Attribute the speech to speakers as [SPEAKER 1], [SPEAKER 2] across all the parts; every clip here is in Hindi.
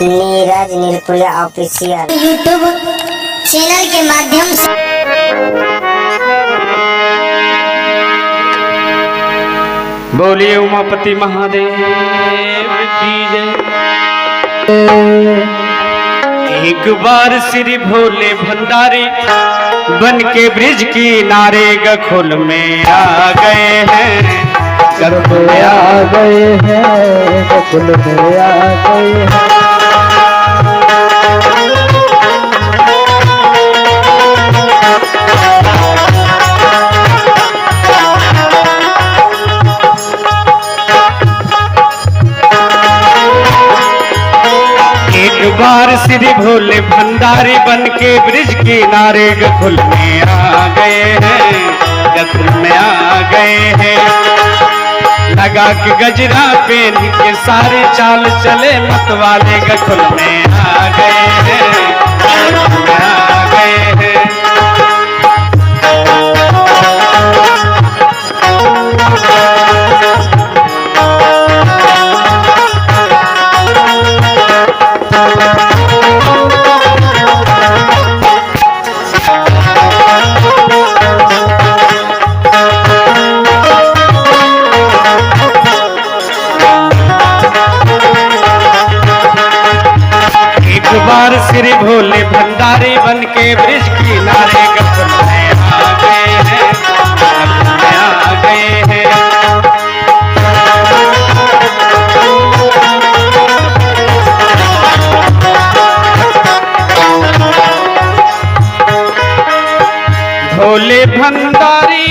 [SPEAKER 1] नीरज नीलपुरिया ऑफिशियल यूट्यूब चैनल के माध्यम से
[SPEAKER 2] बोलिए उमापति महादेव की जय। एक बार श्री भोले भंडारी बन के ब्रिज किनारे गखुल में आ गए हैं,
[SPEAKER 3] गखुल में आ गए हैं, गखुल में आ गए हैं।
[SPEAKER 2] एक बार श्री भोले भंडारी बन के ब्रिज किनारे गखुल में आ गए हैं, गखुल में आ गए हैं। लगा के गजरा पेन के सारे चाल चले मत वाले गखुल में आ गए हैं, गखुल में आ गए हैं। बार श्री भोले भंडारी बन के ब्रिज किनारे गखुल में आ गए हैं, गखुल में आ गए हैं। भोले भंडारी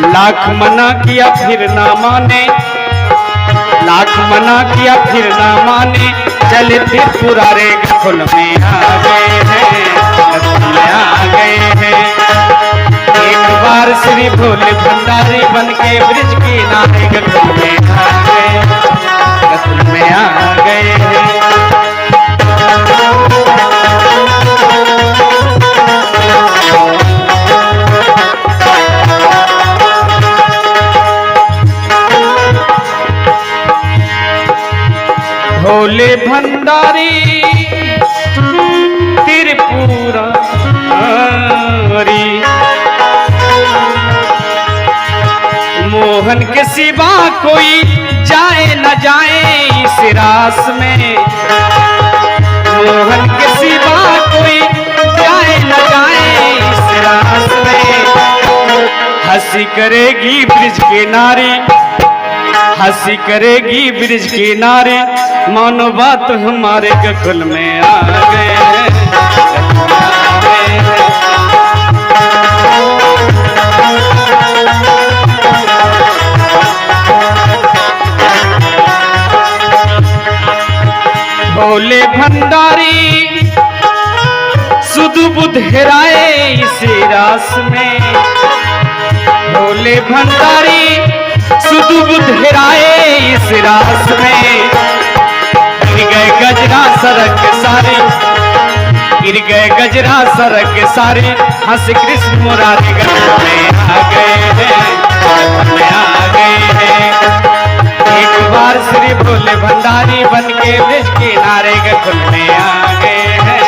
[SPEAKER 2] लाख मना किया फिर ना माने, लाख मना किया फिर ना माने। चले त्रिपुरारे गखुल में आ गए हैं, गखुल में आ गए हैं। एक बार श्री भोले भंडारी बन के ब्रिज किनारे गखुल में आ गए, गखुल में आ गए हैं। भोले भंडारी त्रिपुरारी मोहन के सिवा कोई जाए न जाए इस रास में, मोहन के सिवा कोई जाए न जाए इस रास में। हंसी करेगी ब्रिज के नारी, हंसी करेगी ब्रिज की नारी। मानो बात हमारे गखुल में आ गए हैं, गखुल में आ गए हैं। भोले भंडारी सुधु बुध हेराए इस रास में, भोले भंडारी सुधु बुध हेराए इस रास में। गिर गए गजरा सरक सारे, गिर गए गजरा सरक सारे। हंस कृष्ण मुरारी गखुल में आ गए हैं, गखुल में आ गए हैं। एक बार श्री भोले भंडारी बन के ब्रिज किनारे गखुल में आ गए हैं,